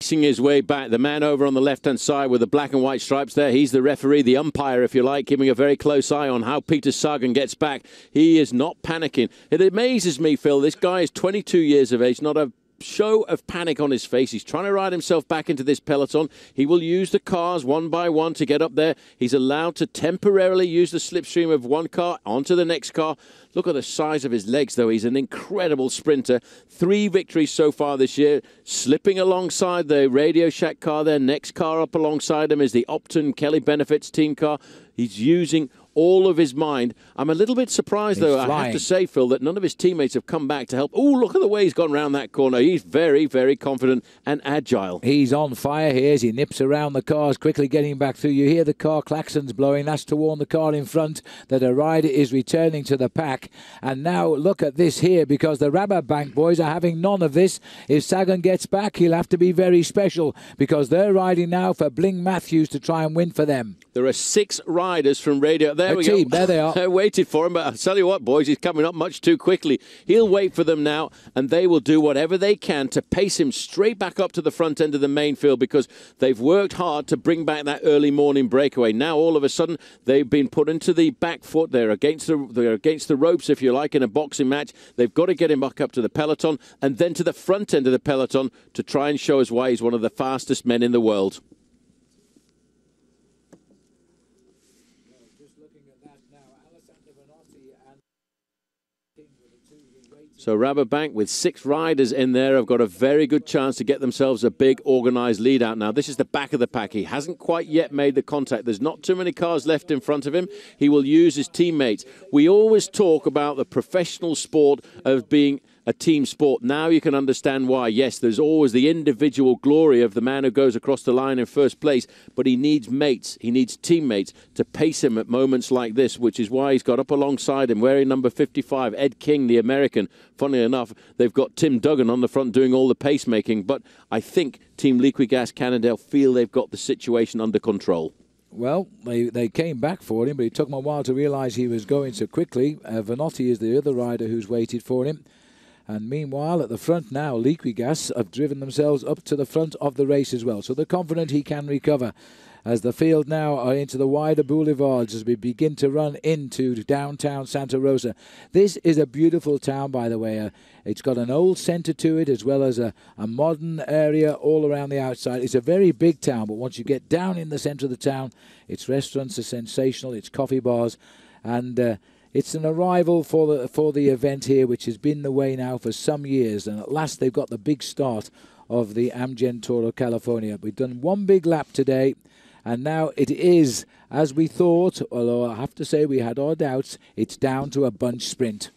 His way back. The man over on the left-hand side with the black and white stripes there, he's the referee, the umpire, if you like, keeping a very close eye on how Peter Sagan gets back. He is not panicking. It amazes me, Phil, this guy is 22 years of age, not a show of panic on his face. He's trying to ride himself back into this peloton. He will use the cars one by one to get up there. He's allowed to temporarily use the slipstream of one car onto the next car. Look at the size of his legs, though. He's an incredible sprinter. 3 victories so far this year. Slipping alongside the Radio Shack car there. Next car up alongside him is the Upton Kelly Benefits team car. He's using all of his mind. I'm a little bit surprised, though, I have to say, Phil, that none of his teammates have come back to help. Oh, look at the way he's gone round that corner. He's very, very confident and agile. He's on fire here as he nips around the cars, quickly getting back through. You hear the car klaxons blowing. That's to warn the car in front that a rider is returning to the pack. And now look at this here, because the Rabobank boys are having none of this. If Sagan gets back, he'll have to be very special, because they're riding now for Bling Matthews to try and win for them. There are 6 riders from Radio. There we go. There they are. I waited for him, but I'll tell you what, boys, he's coming up much too quickly. He'll wait for them now, and they will do whatever they can to pace him straight back up to the front end of the main field, because they've worked hard to bring back that early morning breakaway. Now, all of a sudden, they've been put into the back foot. They're against the ropes, if you like, in a boxing match. They've got to get him back up to the peloton and then to the front end of the peloton to try and show us why he's one of the fastest men in the world. So Rabobank with 6 riders in there have got a very good chance to get themselves a big organised lead out. Now, this is the back of the pack. He hasn't quite yet made the contact. There's not too many cars left in front of him. He will use his teammates. We always talk about the professional sport of being a team sport. Now you can understand why. Yes, there's always the individual glory of the man who goes across the line in first place, but he needs mates. He needs teammates to pace him at moments like this, which is why he's got up alongside him, wearing number 55, Ed King, the American. Funnily enough, they've got Tim Duggan on the front doing all the pacemaking, but I think Team Liquigas Cannondale feel they've got the situation under control. Well, they came back for him, but it took him a while to realise he was going so quickly. Vanotti is the other rider who's waited for him. And meanwhile, at the front now, Liquigas have driven themselves up to the front of the race as well. So they're confident he can recover. As the field now are into the wider boulevards as we begin to run into downtown Santa Rosa. This is a beautiful town, by the way. It's got an old centre to it as well as a modern area all around the outside. It's a very big town, but once you get down in the centre of the town, its restaurants are sensational, its coffee bars, and it's an arrival for the event here, which has been the way now for some years. And at last they've got the big start of the Amgen Tour of California. We've done one big lap today, and now it is, as we thought, although I have to say we had our doubts, it's down to a bunch sprint.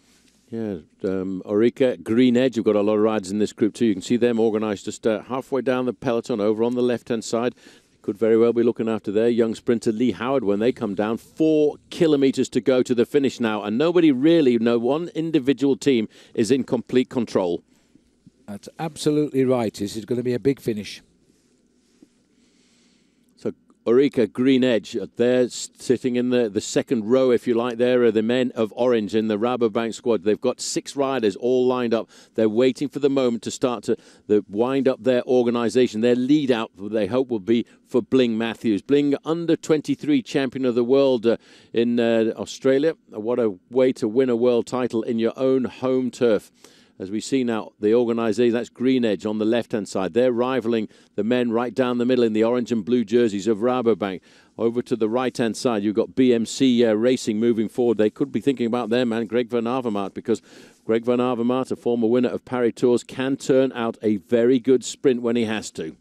Yeah, Orica, Green Edge, you've got a lot of riders in this group too. You can see them organised just halfway down the peloton over on the left-hand side. Could very well be looking after their young sprinter Lee Howard when they come down. 4 kilometres to go to the finish now, and nobody really, no one individual team is in complete control. That's absolutely right. This is going to be a big finish. So Orica, Green Edge, they're sitting in the second row, if you like. There are the men of orange in the Rabobank squad. They've got 6 riders all lined up. They're waiting for the moment to start to wind up their organisation. Their lead out, they hope, will be for Bling Matthews. Bling, under 23 champion of the world in Australia. What a way to win a world title in your own home turf. As we see now, the organisation, that's Green Edge on the left-hand side. They're rivaling the men right down the middle in the orange and blue jerseys of Rabobank. Over to the right-hand side, you've got BMC Racing moving forward. They could be thinking about their man, Greg Van Avermaet, because Greg Van Avermaet, a former winner of Paris Tours, can turn out a very good sprint when he has to.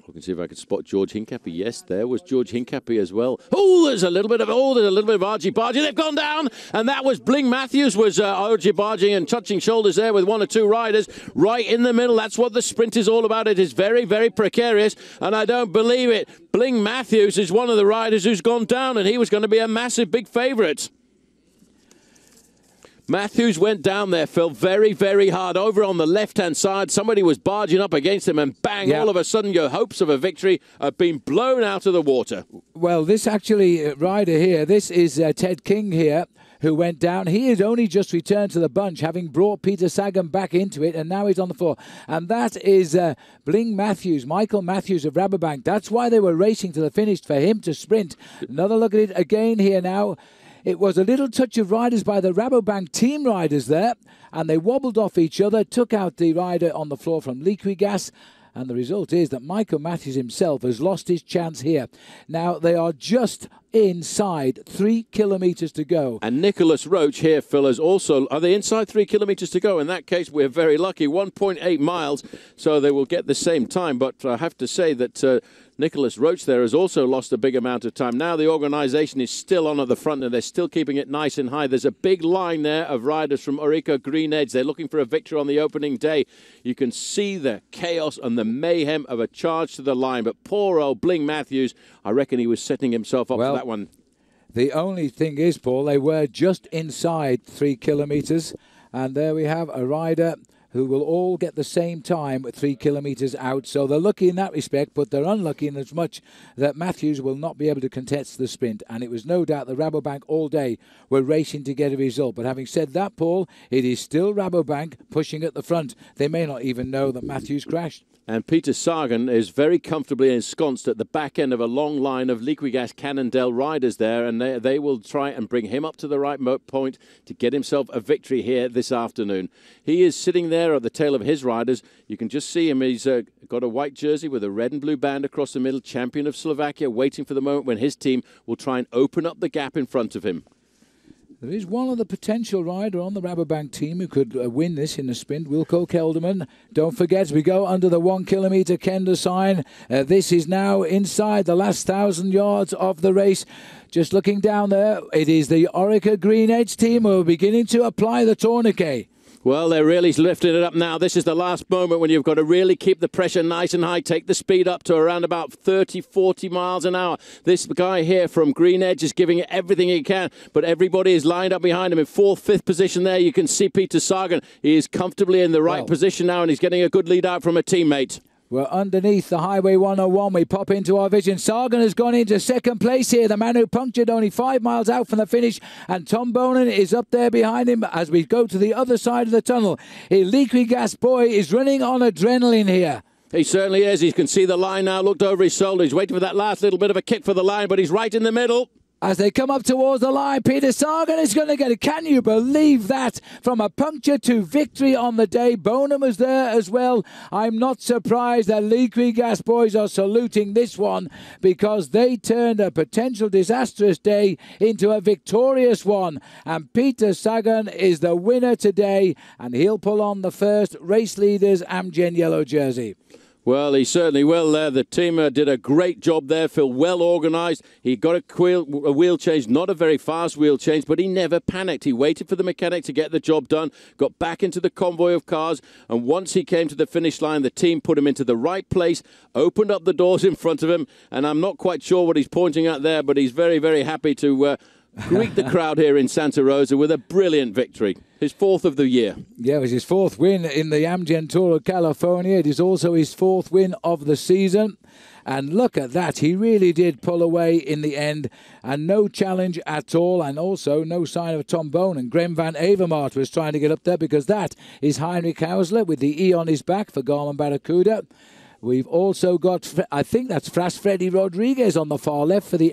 We can see if I can spot George Hincapie. Yes, there was George Hincapie as well. Oh, there's a little bit of argy-bargy. They've gone down, and that was Bling Matthews was argy-barging and touching shoulders there with 1 or 2 riders right in the middle. That's what the sprint is all about. It is very, very precarious, and I don't believe it. Bling Matthews is one of the riders who's gone down, and he was going to be a massive big favourite. Matthews went down there, Phil, very, very hard. Over on the left-hand side, somebody was barging up against him, and bang, all of a sudden your hopes of a victory have been blown out of the water. Well, this actually rider here, this is Ted King here, who went down. He had only just returned to the bunch, having brought Peter Sagan back into it, and now he's on the floor. And that is Michael Matthews of Rabobank. That's why they were racing to the finish, for him to sprint. Another look at it again here now. It was a little touch of riders by the Rabobank team riders there, and they wobbled off each other, took out the rider on the floor from Liquigas. And the result is that Michael Matthews himself has lost his chance here. Now, they are just inside 3 kilometres to go. And Nicholas Roach here, Phil, is also... Are they inside 3 kilometres to go? In that case, we're very lucky. 1.8 miles, so they will get the same time. But I have to say that... Nicholas Roach there has also lost a big amount of time. Now the organisation is still on at the front and they're still keeping it nice and high. There's a big line there of riders from Orica Green Edge. They're looking for a victory on the opening day. You can see the chaos and the mayhem of a charge to the line. But poor old Bling Matthews, I reckon he was setting himself up for that one. The only thing is, Paul, they were just inside 3 kilometres. And there we have a rider who will all get the same time at 3 kilometres out. So they're lucky in that respect, but they're unlucky in as much that Matthews will not be able to contest the sprint. And it was no doubt the Rabobank all day were racing to get a result. But having said that, Paul, it is still Rabobank pushing at the front. They may not even know that Matthews crashed. And Peter Sagan is very comfortably ensconced at the back end of a long line of Liquigas Cannondale riders there, and they will try and bring him up to the right point to get himself a victory here this afternoon. He is sitting there at the tail of his riders. You can just see him. He's got a white jersey with a red and blue band across the middle, champion of Slovakia, waiting for the moment when his team will try and open up the gap in front of him. There is one other potential rider on the Rabobank team who could win this in the sprint, Wilco Kelderman. Don't forget, we go under the 1 kilometre Kenda sign. This is now inside the last 1,000 yards of the race. Just looking down there, it is the Orica Green Edge team who are beginning to apply the tourniquet. Well, they're really lifting it up now. This is the last moment when you've got to really keep the pressure nice and high, take the speed up to around about 30, 40 miles an hour. This guy here from Green Edge is giving it everything he can, but everybody is lined up behind him in 4th, 5th position there. You can see Peter Sagan. He is comfortably in the right position now, and he's getting a good lead out from a teammate. We're underneath the Highway 101. We pop into our vision. Sagan has gone into 2nd place here. The man who punctured only 5 miles out from the finish. And Tom Bonan is up there behind him as we go to the other side of the tunnel. Liquigas boy is running on adrenaline here. He certainly is. You can see the line now. Looked over his shoulder. He's waiting for that last little bit of a kick for the line, but he's right in the middle. As they come up towards the line, Peter Sagan is going to get it. Can you believe that? From a puncture to victory on the day. Bonham was there as well. I'm not surprised that Liquigas boys are saluting this one because they turned a potential disastrous day into a victorious one. And Peter Sagan is the winner today, and he'll pull on the first race leader's Amgen yellow jersey. Well, he certainly will there. The team did a great job there, Phil, well organised. He got a wheel change, not a very fast wheel change, but he never panicked. He waited for the mechanic to get the job done, got back into the convoy of cars, and once he came to the finish line, the team put him into the right place, opened up the doors in front of him, and I'm not quite sure what he's pointing at there, but he's very, very happy to greet the crowd here in Santa Rosa with a brilliant victory. His 4th of the year. Yeah, it was his 4th win in the Amgen Tour of California. It is also his 4th win of the season. And look at that. He really did pull away in the end. And no challenge at all. And also no sign of Tom Bonan. Graham van Avermaet was trying to get up there because that is Heinrich Hausler with the E on his back for Garmin Barracuda. We've also got, I think that's Freddy Rodriguez on the far left for the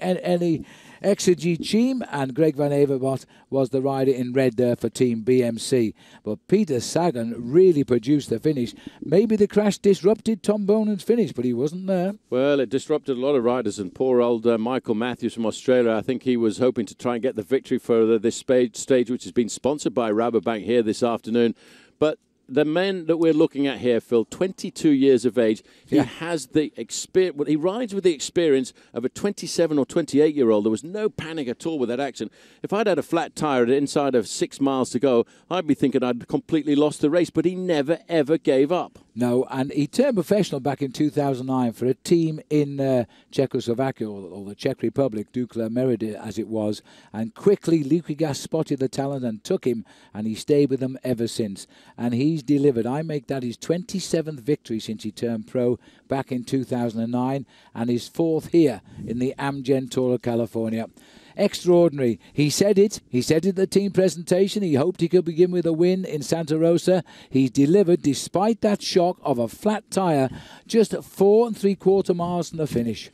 Exergy team, and Greg Van Avermaet was the rider in red there for Team BMC. But Peter Sagan really produced the finish. Maybe the crash disrupted Tom Bonan's finish, but he wasn't there. Well, it disrupted a lot of riders, and poor old Michael Matthews from Australia, I think he was hoping to try and get the victory for this stage, which has been sponsored by Rabobank here this afternoon. But the men that we're looking at here, Phil, 22 years of age, he has the experience. He rides with the experience of a 27 or 28-year-old. There was no panic at all with that action. If I'd had a flat tire inside of 6 miles to go, I'd be thinking I'd completely lost the race, but he never, ever gave up. No, and he turned professional back in 2009 for a team in Czechoslovakia, or the Czech Republic, Dukla Merida as it was, and quickly Liquigas spotted the talent and took him, and he stayed with them ever since. And he's delivered. I make that his 27th victory since he turned pro back in 2009, and his 4th here in the Amgen Tour of California. extraordinary. He said it. He said it at the team presentation. He hoped he could begin with a win in Santa Rosa. He delivered despite that shock of a flat tyre, just 4 3/4 miles from the finish.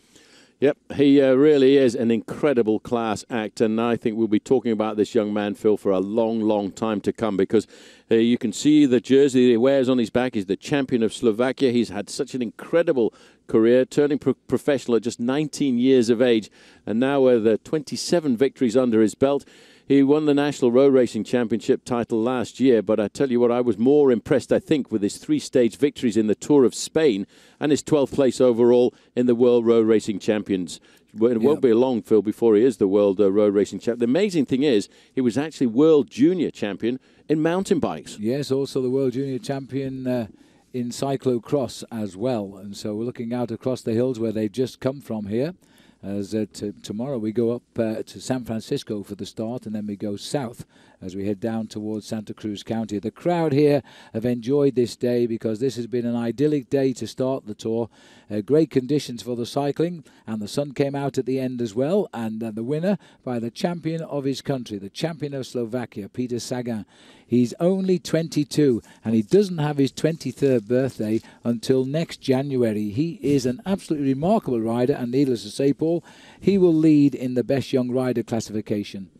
Yep, he really is an incredible class act, and I think we'll be talking about this young man, Phil, for a long, long time to come, because you can see the jersey that he wears on his back. He's the champion of Slovakia. He's had such an incredible career, turning professional at just 19 years of age, and now with 27 victories under his belt. He won the National Road Racing Championship title last year, but I tell you what, I was more impressed, I think, with his 3-stage victories in the Tour of Spain and his 12th place overall in the World Road Racing Champions. It won't be long, Phil, before he is the World Road Racing Champion. The amazing thing is, he was actually World Junior Champion in mountain bikes. Yes, also the World Junior Champion in cyclocross as well. And so we're looking out across the hills where they've just come from here. As tomorrow we go up to San Francisco for the start, and then we go south as we head down towards Santa Cruz County. The crowd here have enjoyed this day because this has been an idyllic day to start the Tour. Great conditions for the cycling, and the sun came out at the end as well. And the winner by the champion of his country, the champion of Slovakia, Peter Sagan. He's only 22, and he doesn't have his 23rd birthday until next January. He is an absolutely remarkable rider, and needless to say, Paul, he will lead in the Best Young Rider classification.